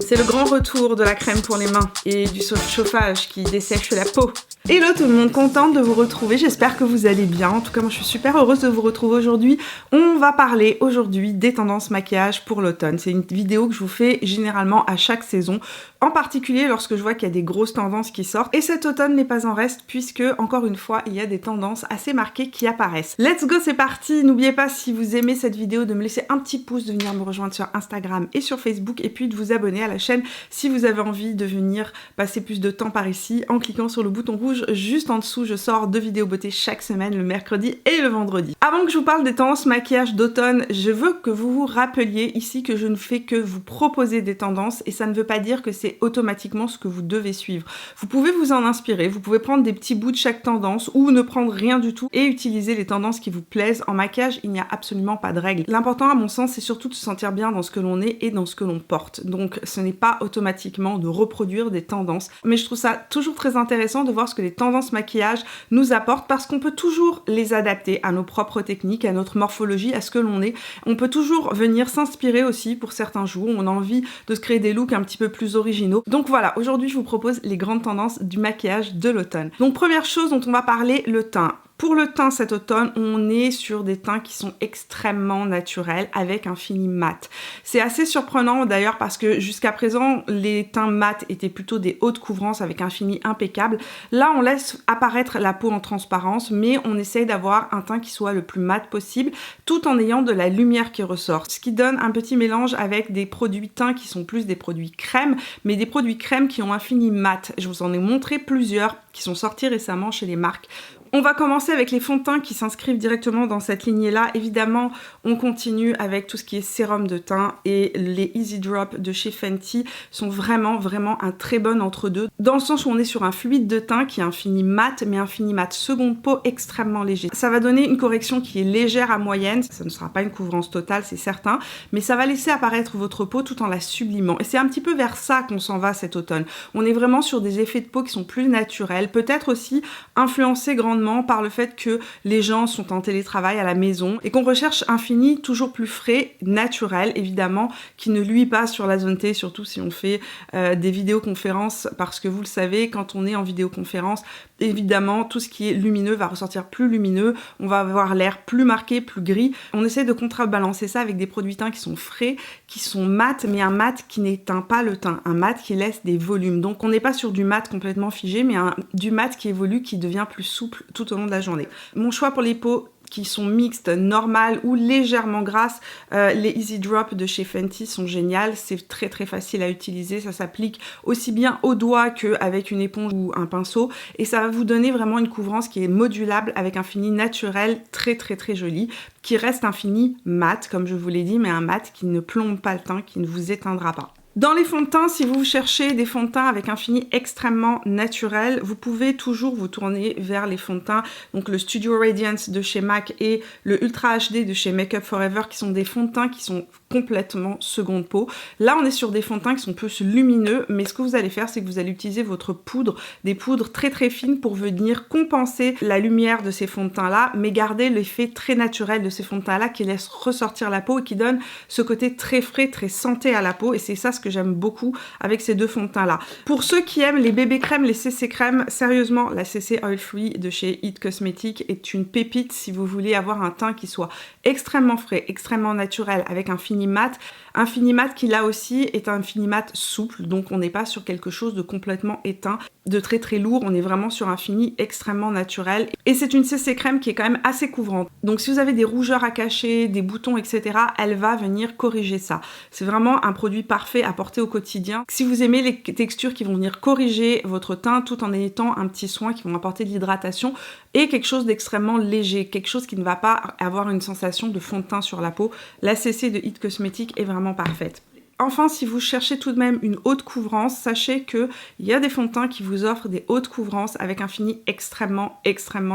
C'est le grand retour de la crème pour les mains et du chauffage qui dessèche la peau. Hello tout le monde, contente de vous retrouver, j'espère que vous allez bien. En tout cas, moi je suis super heureuse de vous retrouver aujourd'hui. On va parler aujourd'hui des tendances maquillage pour l'automne. C'est une vidéo que je vous fais généralement à chaque saison, en particulier lorsque je vois qu'il y a des grosses tendances qui sortent. Et cet automne n'est pas en reste puisque, encore une fois, il y a des tendances assez marquées qui apparaissent. Let's go, c'est parti. N'oubliez pas, si vous aimez cette vidéo, de me laisser un petit pouce, de venir me rejoindre sur Instagram et sur Facebook, et puis de vous abonner à la chaîne si vous avez envie de venir passer plus de temps par ici en cliquant sur le bouton rouge juste en dessous. Je sors 2 vidéos beauté chaque semaine, le mercredi et le vendredi. Avant que je vous parle des tendances maquillage d'automne, je veux que vous vous rappeliez ici que je ne fais que vous proposer des tendances, et ça ne veut pas dire que c'est automatiquement ce que vous devez suivre. Vous pouvez vous en inspirer, vous pouvez prendre des petits bouts de chaque tendance ou ne prendre rien du tout et utiliser les tendances qui vous plaisent. En maquillage, il n'y a absolument pas de règle. L'important à mon sens, c'est surtout de se sentir bien dans ce que l'on est et dans ce que l'on porte. Donc ce n'est pas automatiquement de reproduire des tendances, mais je trouve ça toujours très intéressant de voir ce que les tendances maquillage nous apportent, parce qu'on peut toujours les adapter à nos propres techniques, à notre morphologie, à ce que l'on est. On peut toujours venir s'inspirer aussi pour certains jours où on a envie de se créer des looks un petit peu plus originaux. Donc voilà, aujourd'hui je vous propose les grandes tendances du maquillage de l'automne. Donc première chose dont on va parler, le teint. Pour le teint cet automne, on est sur des teints qui sont extrêmement naturels avec un fini mat. C'est assez surprenant d'ailleurs parce que jusqu'à présent, les teints mat étaient plutôt des hautes couvrances avec un fini impeccable. Là, on laisse apparaître la peau en transparence, mais on essaye d'avoir un teint qui soit le plus mat possible tout en ayant de la lumière qui ressort. Ce qui donne un petit mélange avec des produits teints qui sont plus des produits crème, mais des produits crème qui ont un fini mat. Je vous en ai montré plusieurs qui sont sortis récemment chez les marques. On va commencer avec les fonds de teint qui s'inscrivent directement dans cette lignée-là. Évidemment, on continue avec tout ce qui est sérum de teint, et les Easy Drop de chez Fenty sont vraiment un très bon entre-deux, dans le sens où on est sur un fluide de teint qui est un fini mat, mais un fini mat seconde peau extrêmement léger. Ça va donner une correction qui est légère à moyenne, ça ne sera pas une couvrance totale, c'est certain, mais ça va laisser apparaître votre peau tout en la sublimant. Et c'est un petit peu vers ça qu'on s'en va cet automne. On est vraiment sur des effets de peau qui sont plus naturels, peut-être aussi influencés grandement par le fait que les gens sont en télétravail à la maison et qu'on recherche un fini toujours plus frais, naturel évidemment, qui ne luit pas sur la zone T, surtout si on fait des vidéoconférences, parce que vous le savez, quand on est en vidéoconférence, évidemment tout ce qui est lumineux va ressortir plus lumineux, on va avoir l'air plus marqué, plus gris. On essaie de contrebalancer ça avec des produits teints qui sont frais, qui sont mat, mais un mat qui n'éteint pas le teint, un mat qui laisse des volumes. Donc on n'est pas sur du mat complètement figé, mais du mat qui évolue, qui devient plus souple tout au long de la journée. Mon choix pour les peaux qui sont mixtes, normales ou légèrement grasses, les Easy Drop de chez Fenty sont géniales. C'est très facile à utiliser, ça s'applique aussi bien au doigt qu'avec une éponge ou un pinceau, et ça va vous donner vraiment une couvrance qui est modulable avec un fini naturel très joli, qui reste un fini mat comme je vous l'ai dit, mais un mat qui ne plombe pas le teint, qui ne vous éteindra pas. Dans les fonds de teint, si vous cherchez des fonds de teint avec un fini extrêmement naturel, vous pouvez toujours vous tourner vers les fonds de teint, donc le Studio Radiance de chez MAC et le Ultra HD de chez Makeup Forever, qui sont des fonds de teint qui sont complètement seconde peau. Là, on est sur des fonds de teint qui sont plus lumineux, mais ce que vous allez faire, c'est que vous allez utiliser votre poudre, des poudres très fines pour venir compenser la lumière de ces fonds de teint là, mais garder l'effet très naturel de ces fonds de teint là qui laisse ressortir la peau et qui donne ce côté très frais, très santé à la peau, et c'est ça ce que j'aime beaucoup avec ces deux fonds de teint là. Pour ceux qui aiment les bébés crèmes, les CC crèmes, sérieusement, la CC Oil Free de chez It Cosmetics est une pépite si vous voulez avoir un teint qui soit extrêmement frais, extrêmement naturel, avec un fini mat. Un fini mat qui là aussi est un fini mat souple, donc on n'est pas sur quelque chose de complètement éteint, de très lourd, on est vraiment sur un fini extrêmement naturel. Et c'est une CC crème qui est quand même assez couvrante. Donc si vous avez des rougeurs à cacher, des boutons, etc., elle va venir corriger ça. C'est vraiment un produit parfait à porter au quotidien. Si vous aimez les textures qui vont venir corriger votre teint tout en étant un petit soin, qui vont apporter de l'hydratation et quelque chose d'extrêmement léger, quelque chose qui ne va pas avoir une sensation de fond de teint sur la peau, la CC de It Cosmetics est vraiment parfaite. Enfin, si vous cherchez tout de même une haute couvrance, sachez qu'il y a des fonds de teint qui vous offrent des hautes couvrances avec un fini extrêmement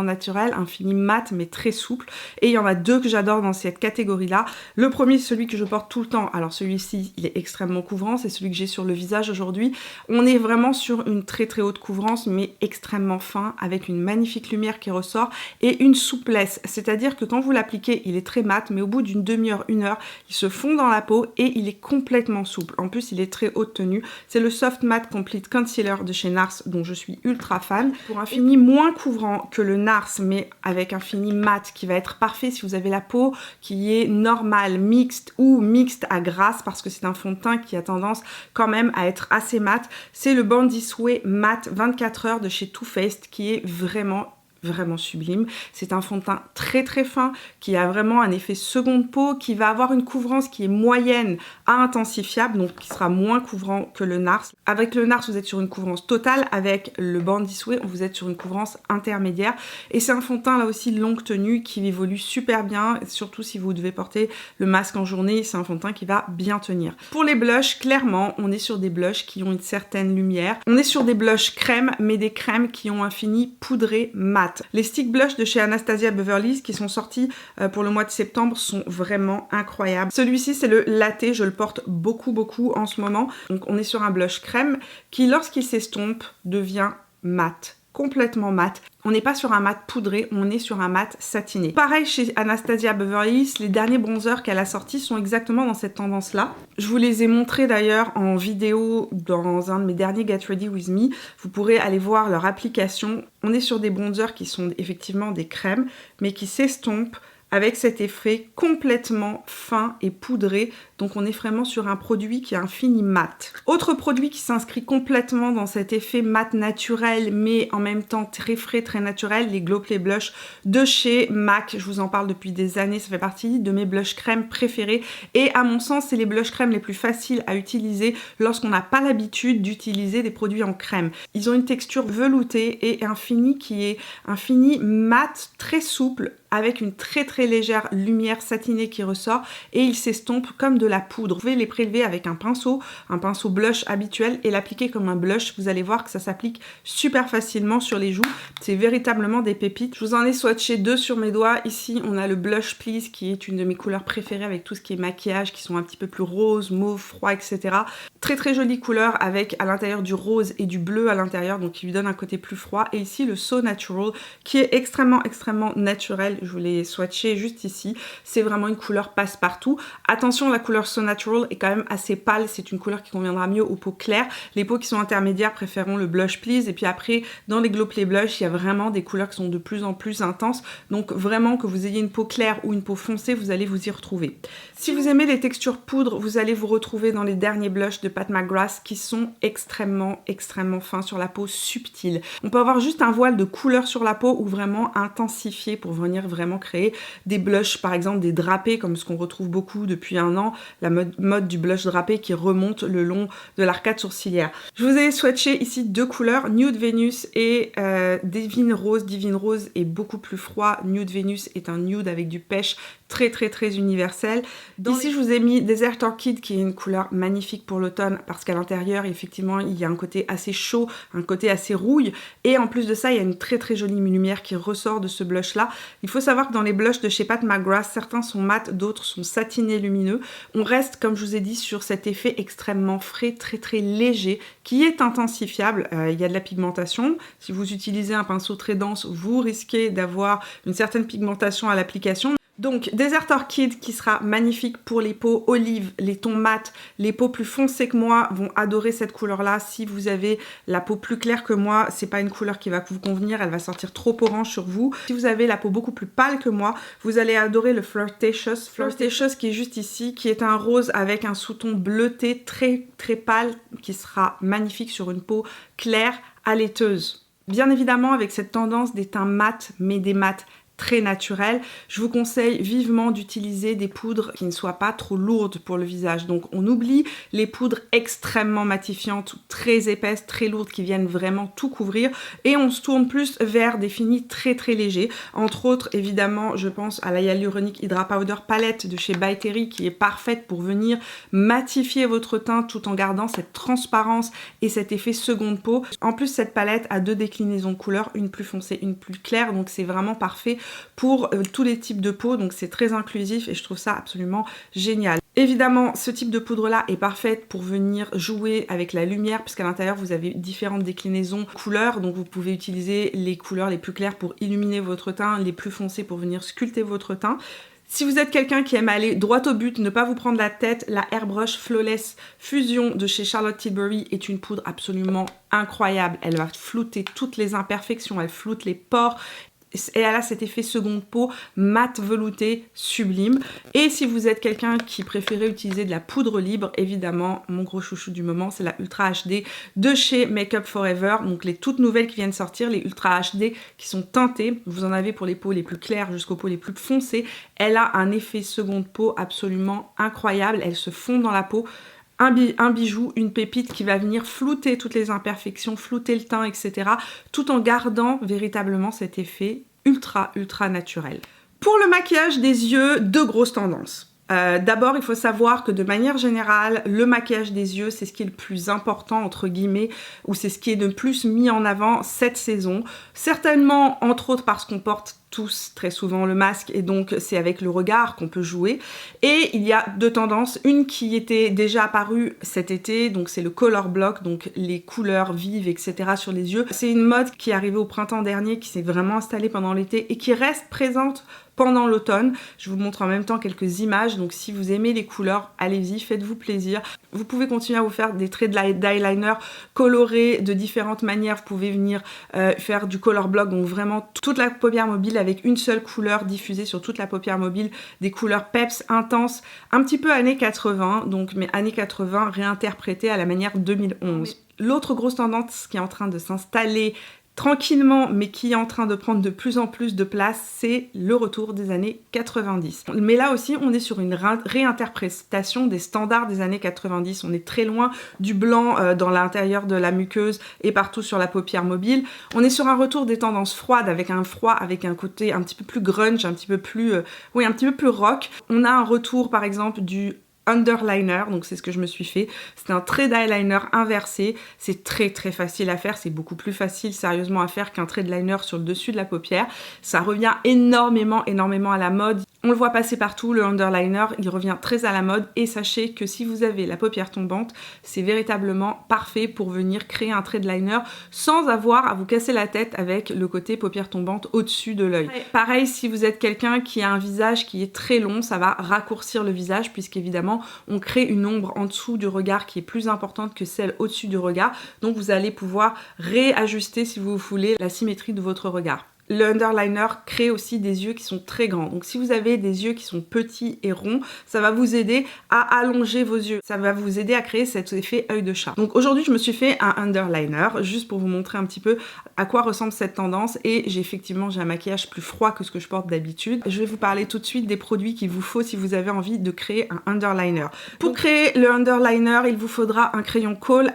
naturel, un fini mat mais très souple. Et il y en a deux que j'adore dans cette catégorie-là. Le premier, celui que je porte tout le temps. Alors celui-ci, il est extrêmement couvrant, c'est celui que j'ai sur le visage aujourd'hui. On est vraiment sur une très haute couvrance, mais extrêmement fin, avec une magnifique lumière qui ressort et une souplesse. C'est-à-dire que quand vous l'appliquez, il est très mat, mais au bout d'une demi-heure, 1 heure, il se fond dans la peau et il est complètement extrêmement souple. En plus, il est très haute tenue. C'est le Soft Matte Complete Concealer de chez NARS, dont je suis ultra fan. Pour un fini moins couvrant que le NARS, mais avec un fini mat qui va être parfait si vous avez la peau qui est normale, mixte ou mixte à grasse, parce que c'est un fond de teint qui a tendance quand même à être assez mat. C'est le Born This Way Matte 24 heures de chez Too Faced qui est vraiment sublime. C'est un fond de teint très très fin qui a vraiment un effet seconde peau, qui va avoir une couvrance qui est moyenne à intensifiable, donc qui sera moins couvrant que le NARS. Avec le NARS, vous êtes sur une couvrance totale. Avec le Born This Way, vous êtes sur une couvrance intermédiaire. Et c'est un fond de teint là aussi longue tenue qui évolue super bien, surtout si vous devez porter le masque en journée. C'est un fond de teint qui va bien tenir. Pour les blushs, clairement, on est sur des blushs qui ont une certaine lumière. On est sur des blushs crème, mais des crèmes qui ont un fini poudré mat. Les stick blush de chez Anastasia Beverly Hills qui sont sortis pour le mois de septembre sont vraiment incroyables. Celui-ci c'est le Latte, je le porte beaucoup en ce moment. Donc on est sur un blush crème qui lorsqu'il s'estompe devient mat. Complètement mat. On n'est pas sur un mat poudré, on est sur un mat satiné. Pareil chez Anastasia Beverly Hills, les derniers bronzers qu'elle a sortis sont exactement dans cette tendance-là. Je vous les ai montrés d'ailleurs en vidéo dans un de mes derniers Get Ready With Me. Vous pourrez aller voir leur application. On est sur des bronzers qui sont effectivement des crèmes, mais qui s'estompent avec cet effet complètement fin et poudré. Donc on est vraiment sur un produit qui a un fini mat. Autre produit qui s'inscrit complètement dans cet effet mat naturel, mais en même temps très frais, très naturel, les Glow Play Blush de chez MAC. Je vous en parle depuis des années, ça fait partie de mes blush crème préférés. Et à mon sens, c'est les blush crème les plus faciles à utiliser lorsqu'on n'a pas l'habitude d'utiliser des produits en crème. Ils ont une texture veloutée et un fini qui est un fini mat très souple, avec une très légère lumière satinée qui ressort et ils s'estompent comme de la poudre. Vous pouvez les prélever avec un pinceau blush habituel et l'appliquer comme un blush. Vous allez voir que ça s'applique super facilement sur les joues. C'est véritablement des pépites. Je vous en ai swatché 2 sur mes doigts. Ici, on a le Blush Please qui est une de mes couleurs préférées avec tout ce qui est maquillage, qui sont un petit peu plus rose, mauve, froid, etc. Très jolie couleur avec à l'intérieur du rose et du bleu à l'intérieur, donc qui lui donne un côté plus froid. Et ici, le So Natural qui est extrêmement naturel. Je vous l'ai swatché juste ici. C'est vraiment une couleur passe-partout. Attention, la couleur So Natural est quand même assez pâle. C'est une couleur qui conviendra mieux aux peaux claires. Les peaux qui sont intermédiaires préféreront le Blush Please. Et puis après, dans les Glow Play Blush, il y a vraiment des couleurs qui sont de plus en plus intenses. Donc vraiment, que vous ayez une peau claire ou une peau foncée, vous allez vous y retrouver. Si vous aimez les textures poudre, vous allez vous retrouver dans les derniers blushs de Pat McGrath qui sont extrêmement fins sur la peau, subtile. On peut avoir juste un voile de couleur sur la peau ou vraiment intensifié pour venir vraiment créer des blushs, par exemple des drapés comme ce qu'on retrouve beaucoup depuis un an, la mode du blush drapé qui remonte le long de l'arcade sourcilière. Je vous ai swatché ici 2 couleurs, Nude Venus et Divine Rose. Divine Rose est beaucoup plus froid, Nude Venus est un nude avec du pêche très universel. Ici je vous ai mis Desert Orchid qui est une couleur magnifique pour l'automne parce qu'à l'intérieur effectivement il y a un côté assez chaud, un côté assez rouille et en plus de ça il y a une très jolie lumière qui ressort de ce blush là. Il faut savoir que dans les blushs de chez Pat McGrath, certains sont mat, d'autres sont satinés lumineux. On reste comme je vous ai dit sur cet effet extrêmement frais, très léger qui est intensifiable. Il y a de la pigmentation. Si vous utilisez un pinceau très dense, vous risquez d'avoir une certaine pigmentation à l'application. Donc Desert Orchid qui sera magnifique pour les peaux olives, les tons mat, les peaux plus foncées que moi vont adorer cette couleur là. Si vous avez la peau plus claire que moi, c'est pas une couleur qui va vous convenir, elle va sortir trop orange sur vous. Si vous avez la peau beaucoup plus pâle que moi, vous allez adorer le Flirtatious. Flirtatious qui est juste ici, qui est un rose avec un sous-ton bleuté très pâle qui sera magnifique sur une peau claire à laiteuse. Bien évidemment avec cette tendance des teints mat mais des mats très naturel. Je vous conseille vivement d'utiliser des poudres qui ne soient pas trop lourdes pour le visage. Donc on oublie les poudres extrêmement matifiantes, très épaisses, très lourdes qui viennent vraiment tout couvrir et on se tourne plus vers des finis très légers. Entre autres, évidemment, je pense à la Hyaluronic Hydra Powder palette de chez By Terry qui est parfaite pour venir matifier votre teint tout en gardant cette transparence et cet effet seconde peau. En plus, cette palette a 2 déclinaisons de couleurs, une plus foncée, une plus claire, donc c'est vraiment parfait pour tous les types de peau, donc c'est très inclusif et je trouve ça absolument génial. Évidemment, ce type de poudre là est parfaite pour venir jouer avec la lumière puisqu'à l'intérieur vous avez différentes déclinaisons couleurs, donc vous pouvez utiliser les couleurs les plus claires pour illuminer votre teint, les plus foncées pour venir sculpter votre teint. Si vous êtes quelqu'un qui aime aller droit au but, ne pas vous prendre la tête, la Airbrush Flawless Fusion de chez Charlotte Tilbury est une poudre absolument incroyable. Elle va flouter toutes les imperfections, elle floute les pores. Et elle a cet effet seconde peau mat velouté sublime. Et si vous êtes quelqu'un qui préférait utiliser de la poudre libre, évidemment mon gros chouchou du moment c'est la Ultra HD de chez Make Up For Ever, donc les toutes nouvelles qui viennent sortir, les Ultra HD qui sont teintées. Vous en avez pour les peaux les plus claires jusqu'aux peaux les plus foncées. Elle a un effet seconde peau absolument incroyable, elle se fond dans la peau. Un bijou, une pépite qui va venir flouter toutes les imperfections, flouter le teint, etc. tout en gardant véritablement cet effet ultra naturel. Pour le maquillage des yeux, deux grosses tendances. D'abord, il faut savoir que de manière générale, le maquillage des yeux, c'est ce qui est le plus important, entre guillemets, ou c'est ce qui est le plus mis en avant cette saison. Certainement, entre autres, parce qu'on porte tous très souvent le masque et donc c'est avec le regard qu'on peut jouer. Et il y a deux tendances, une qui était déjà apparue cet été, donc c'est le color block, donc les couleurs vives, etc. sur les yeux. C'est une mode qui est arrivée au printemps dernier, qui s'est vraiment installée pendant l'été et qui reste présente pendant l'automne. Je vous montre en même temps quelques images, donc si vous aimez les couleurs, allez-y, faites-vous plaisir. Vous pouvez continuer à vous faire des traits d'eyeliner colorés de différentes manières. Vous pouvez venir faire du color block, donc vraiment toute la paupière mobile avec une seule couleur diffusée sur toute la paupière mobile, des couleurs peps intenses, un petit peu années 80, donc mais années 80 réinterprétées à la manière 2011. L'autre grosse tendance qui est en train de s'installer tranquillement, mais qui est en train de prendre de plus en plus de place, c'est le retour des années 90. Mais là aussi, on est sur une réinterprétation des standards des années 90. On est très loin du blanc dans l'intérieur de la muqueuse et partout sur la paupière mobile. On est sur un retour des tendances froides, avec un froid, avec un côté un petit peu plus grunge, un petit peu plus rock. On a un retour, par exemple, du underliner, donc c'est ce que je me suis fait. C'est un trait d'eyeliner inversé, c'est très facile à faire, c'est beaucoup plus facile sérieusement à faire qu'un trait de liner sur le dessus de la paupière. Ça revient énormément à la mode. On le voit passer partout, le underliner, il revient très à la mode et sachez que si vous avez la paupière tombante, c'est véritablement parfait pour venir créer un trait de liner sans avoir à vous casser la tête avec le côté paupière tombante au-dessus de l'œil. Ouais. Pareil, si vous êtes quelqu'un qui a un visage qui est très long, ça va raccourcir le visage puisqu'évidemment on crée une ombre en dessous du regard qui est plus importante que celle au-dessus du regard. Donc vous allez pouvoir réajuster si vous voulez la symétrie de votre regard. Le underliner crée aussi des yeux qui sont très grands. Donc si vous avez des yeux qui sont petits et ronds, ça va vous aider à allonger vos yeux. Ça va vous aider à créer cet effet œil de chat. Donc aujourd'hui, je me suis fait un underliner, juste pour vous montrer un petit peu à quoi ressemble cette tendance. Et j'ai un maquillage plus froid que ce que je porte d'habitude. Je vais vous parler tout de suite des produits qu'il vous faut si vous avez envie de créer un underliner. Pour créer le underliner, il vous faudra un crayon colle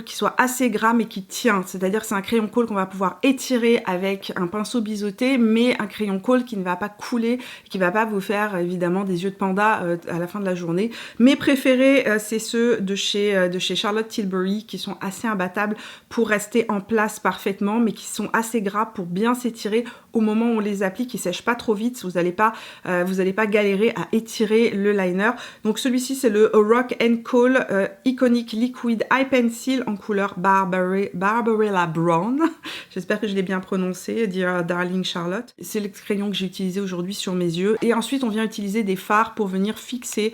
qui soit assez gras mais qui tient. C'est-à-dire que c'est un crayon colle qu'on va pouvoir étirer avec un pinceau biseauté, mais un crayon colle qui ne va pas couler, qui va pas vous faire évidemment des yeux de panda à la fin de la journée. Mes préférés, c'est ceux de chez Charlotte Tilbury qui sont assez imbattables pour rester en place parfaitement, mais qui sont assez gras pour bien s'étirer au moment où on les applique. Ils sèchent pas trop vite, vous n'allez pas galérer à étirer le liner. Donc celui-ci c'est le Rock & Coal Iconic Liquid Eye Pencil en couleur Barbarella Brown. J'espère que je l'ai bien prononcé, Dear Darling Charlotte. C'est le crayon que j'ai utilisé aujourd'hui sur mes yeux. Et ensuite, on vient utiliser des fards pour venir fixer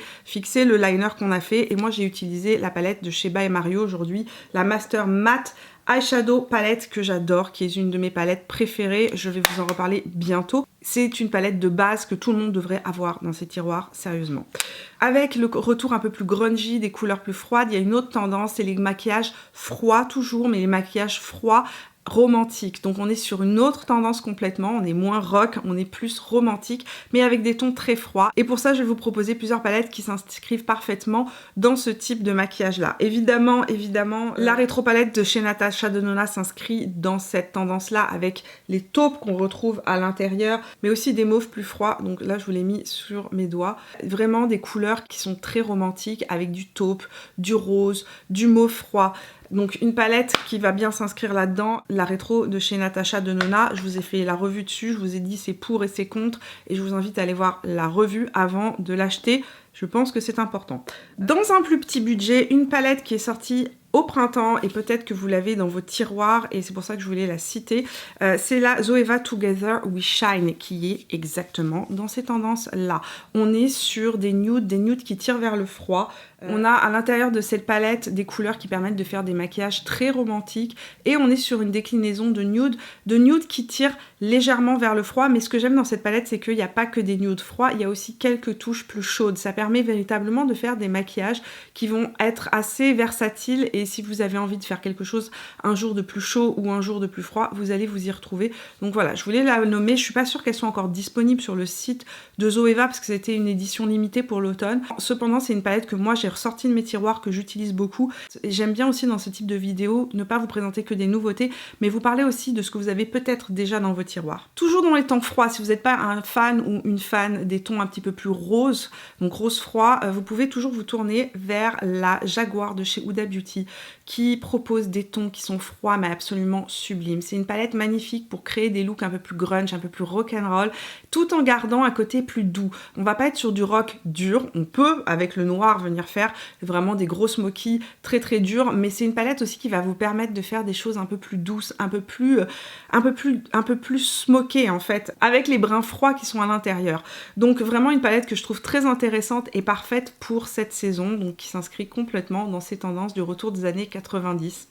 le liner qu'on a fait. Et moi, j'ai utilisé la palette de chez By Mario aujourd'hui, la Master Matte Eyeshadow palette que j'adore, qui est une de mes palettes préférées. Je vais vous en reparler bientôt. C'est une palette de base que tout le monde devrait avoir dans ses tiroirs, sérieusement. Avec le retour un peu plus grungy, des couleurs plus froides, il y a une autre tendance, c'est les maquillages froids toujours, mais les maquillages froids romantique. Donc on est sur une autre tendance complètement, on est moins rock, on est plus romantique, mais avec des tons très froids. Et pour ça, je vais vous proposer plusieurs palettes qui s'inscrivent parfaitement dans ce type de maquillage-là. Évidemment, la rétro palette de chez Natasha Denona s'inscrit dans cette tendance-là avec les taupes qu'on retrouve à l'intérieur, mais aussi des mauves plus froids. Donc là, je vous l'ai mis sur mes doigts. Vraiment des couleurs qui sont très romantiques avec du taupe, du rose, du mauve froid. Donc une palette qui va bien s'inscrire là-dedans, la rétro de chez Natasha Denona. Je vous ai fait la revue dessus, je vous ai dit c'est pour et c'est contre et je vous invite à aller voir la revue avant de l'acheter. Je pense que c'est important. Dans un plus petit budget, une palette qui est sortie au printemps et peut-être que vous l'avez dans vos tiroirs et c'est pour ça que je voulais la citer. C'est la Zoeva Together We Shine qui est exactement dans ces tendances-là. On est sur des nudes qui tirent vers le froid. On a à l'intérieur de cette palette des couleurs qui permettent de faire des maquillages très romantiques et on est sur une déclinaison de nude qui tirent légèrement vers le froid, mais ce que j'aime dans cette palette c'est qu'il n'y a pas que des nudes froids, il y a aussi quelques touches plus chaudes. Ça permet véritablement de faire des maquillages qui vont être assez versatiles et si vous avez envie de faire quelque chose un jour de plus chaud ou un jour de plus froid, vous allez vous y retrouver. Donc voilà, je voulais la nommer, je suis pas sûre qu'elle soit encore disponible sur le site de Zoeva parce que c'était une édition limitée pour l'automne. Cependant, c'est une palette que moi j'ai ressortie de mes tiroirs, que j'utilise beaucoup. J'aime bien aussi dans ce type de vidéo ne pas vous présenter que des nouveautés, mais vous parler aussi de ce que vous avez peut-être déjà dans vos tiroirs. Toujours dans les tons froids, si vous n'êtes pas un fan ou une fan des tons un petit peu plus roses, donc rose froid, vous pouvez toujours vous tourner vers la Jaguar de chez Huda Beauty qui propose des tons qui sont froids mais absolument sublimes. C'est une palette magnifique pour créer des looks un peu plus grunge, un peu plus rock'n'roll, tout en gardant un côté plus doux. On va pas être sur du rock dur, on peut avec le noir venir faire vraiment des gros smoky très très durs, mais c'est une palette aussi qui va vous permettre de faire des choses un peu plus douces, un peu plus smoky en fait, avec les brins froids qui sont à l'intérieur. Donc vraiment une palette que je trouve très intéressante et parfaite pour cette saison, donc qui s'inscrit complètement dans ces tendances du retour des années 90.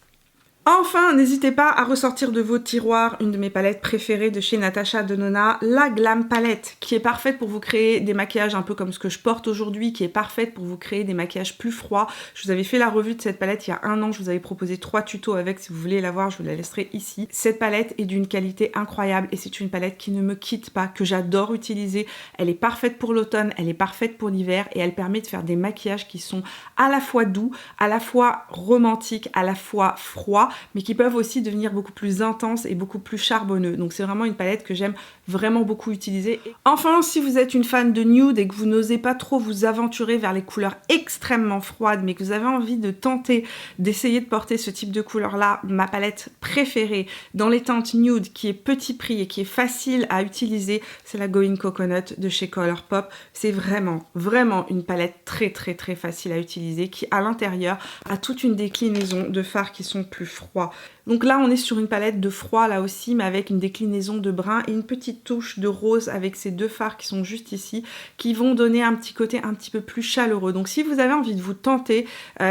Enfin, n'hésitez pas à ressortir de vos tiroirs une de mes palettes préférées de chez Natasha Denona, la Glam Palette, qui est parfaite pour vous créer des maquillages un peu comme ce que je porte aujourd'hui, qui est parfaite pour vous créer des maquillages plus froids. Je vous avais fait la revue de cette palette il y a un an, je vous avais proposé 3 tutos avec, si vous voulez la voir, je vous la laisserai ici. Cette palette est d'une qualité incroyable et c'est une palette qui ne me quitte pas, que j'adore utiliser. Elle est parfaite pour l'automne, elle est parfaite pour l'hiver et elle permet de faire des maquillages qui sont à la fois doux, à la fois romantiques, à la fois froids, mais qui peuvent aussi devenir beaucoup plus intenses et beaucoup plus charbonneux. Donc c'est vraiment une palette que j'aime vraiment beaucoup utiliser. Enfin, si vous êtes une fan de nude et que vous n'osez pas trop vous aventurer vers les couleurs extrêmement froides, mais que vous avez envie de tenter d'essayer de porter ce type de couleur-là, ma palette préférée dans les teintes nude, qui est petit prix et qui est facile à utiliser, c'est la Going Coconut de chez Colourpop. C'est vraiment une palette très facile à utiliser, qui à l'intérieur a toute une déclinaison de fards qui sont plus froids. Donc là on est sur une palette de froid là aussi, mais avec une déclinaison de brun et une petite touche de rose avec ces deux fards qui sont juste ici, qui vont donner un petit côté un petit peu plus chaleureux. Donc si vous avez envie de vous tenter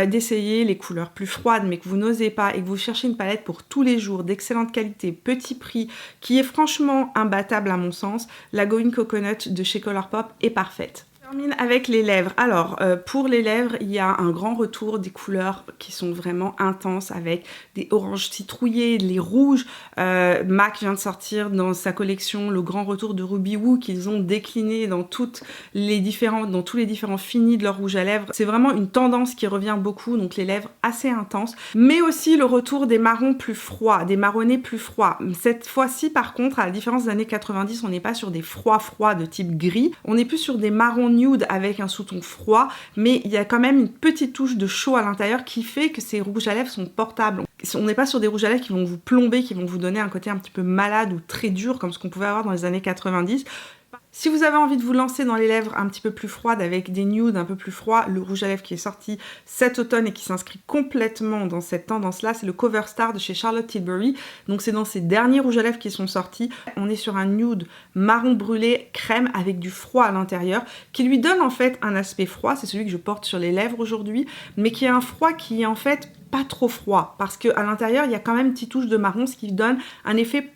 d'essayer les couleurs plus froides mais que vous n'osez pas et que vous cherchez une palette pour tous les jours, d'excellente qualité, petit prix, qui est franchement imbattable à mon sens, la Going Coconut de chez Colourpop est parfaite. On termine avec les lèvres. Alors pour les lèvres, il y a un grand retour des couleurs qui sont vraiment intenses avec des oranges citrouillés, les rouges. MAC vient de sortir dans sa collection le grand retour de Ruby Woo qu'ils ont décliné dans tous les différents finis de leur rouge à lèvres. C'est vraiment une tendance qui revient beaucoup, donc les lèvres assez intenses, mais aussi le retour des marrons plus froids, des marronnés plus froids. Cette fois-ci par contre, à la différence des années 90, on n'est pas sur des froids de type gris, on est plus sur des marrons nude avec un sous-ton froid, mais il y a quand même une petite touche de chaud à l'intérieur qui fait que ces rouges à lèvres sont portables. On n'est pas sur des rouges à lèvres qui vont vous plomber, qui vont vous donner un côté un petit peu malade ou très dur comme ce qu'on pouvait avoir dans les années 90. Si vous avez envie de vous lancer dans les lèvres un petit peu plus froides avec des nudes un peu plus froids, le rouge à lèvres qui est sorti cet automne et qui s'inscrit complètement dans cette tendance-là, c'est le Cover Star de chez Charlotte Tilbury. Donc c'est dans ces derniers rouges à lèvres qui sont sortis. On est sur un nude marron brûlé crème avec du froid à l'intérieur qui lui donne en fait un aspect froid. C'est celui que je porte sur les lèvres aujourd'hui, mais qui est un froid qui est en fait pas trop froid parce qu'à l'intérieur il y a quand même une petite touche de marron, ce qui donne un effet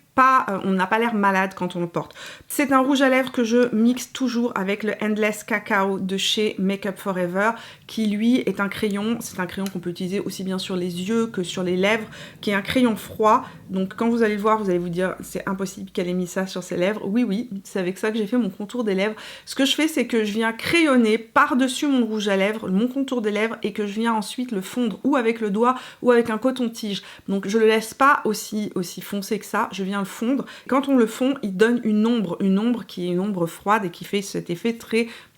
on n'a pas l'air malade quand on le porte. C'est un rouge à lèvres que je mixe toujours avec le Endless Cacao de chez Makeup Forever, qui lui est un crayon, c'est un crayon qu'on peut utiliser aussi bien sur les yeux que sur les lèvres, qui est un crayon froid. Donc quand vous allez le voir, vous allez vous dire c'est impossible qu'elle ait mis ça sur ses lèvres. Oui, c'est avec ça que j'ai fait mon contour des lèvres. Ce que je fais, c'est que je viens crayonner par-dessus mon rouge à lèvres, mon contour des lèvres, et que je viens ensuite le fondre ou avec le doigt ou avec un coton-tige. Donc je le laisse pas aussi foncé que ça, je viens le fondre. Quand on le fond, il donne une ombre qui est une ombre froide et qui fait cet effet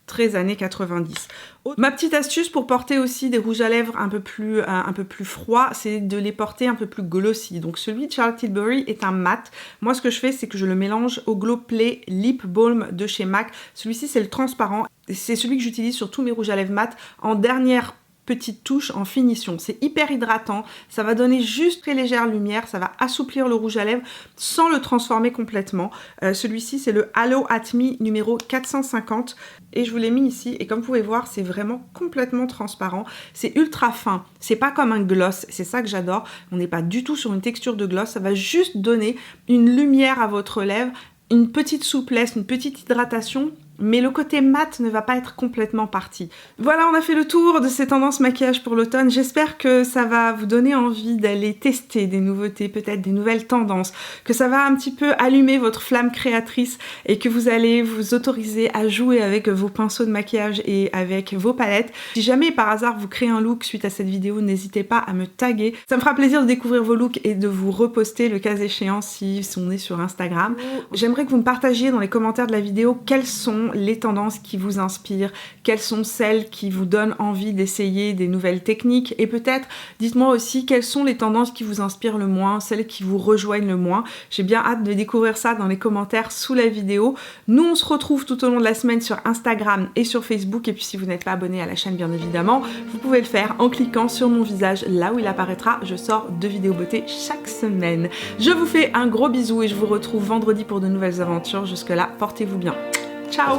très années 90. Ma petite astuce pour porter aussi des rouges à lèvres un peu plus froids, c'est de les porter un peu plus glossy. Donc celui de Charlotte Tilbury est un mat. Moi ce que je fais, c'est que je le mélange au Glow Play Lip Balm de chez MAC. Celui-ci c'est le transparent. C'est celui que j'utilise sur tous mes rouges à lèvres mat en dernière petite touche en finition. C'est hyper hydratant, ça va donner juste très légère lumière, ça va assouplir le rouge à lèvres sans le transformer complètement. Celui-ci c'est le Halo At Me numéro 450 et je vous l'ai mis ici et comme vous pouvez voir c'est vraiment complètement transparent. C'est ultra fin, c'est pas comme un gloss, c'est ça que j'adore. On n'est pas du tout sur une texture de gloss, ça va juste donner une lumière à votre lèvre, une petite souplesse, une petite hydratation, mais le côté mat ne va pas être complètement parti. Voilà, on a fait le tour de ces tendances maquillage pour l'automne. J'espère que ça va vous donner envie d'aller tester des nouveautés, peut-être des nouvelles tendances, que ça va un petit peu allumer votre flamme créatrice et que vous allez vous autoriser à jouer avec vos pinceaux de maquillage et avec vos palettes. Si jamais par hasard vous créez un look suite à cette vidéo, n'hésitez pas à me taguer. Ça me fera plaisir de découvrir vos looks et de vous reposter le cas échéant si on est sur Instagram. J'aimerais que vous me partagiez dans les commentaires de la vidéo quelles sont les tendances qui vous inspirent, quelles sont celles qui vous donnent envie d'essayer des nouvelles techniques et peut-être dites-moi aussi quelles sont les tendances qui vous inspirent le moins, celles qui vous rejoignent le moins. J'ai bien hâte de découvrir ça dans les commentaires sous la vidéo. Nous on se retrouve tout au long de la semaine sur Instagram et sur Facebook et puis si vous n'êtes pas abonné à la chaîne bien évidemment, vous pouvez le faire en cliquant sur mon visage là où il apparaîtra. Je sors 2 vidéos beauté chaque semaine. Je vous fais un gros bisou et je vous retrouve vendredi pour de nouvelles aventures. Jusque là, portez-vous bien. Ciao!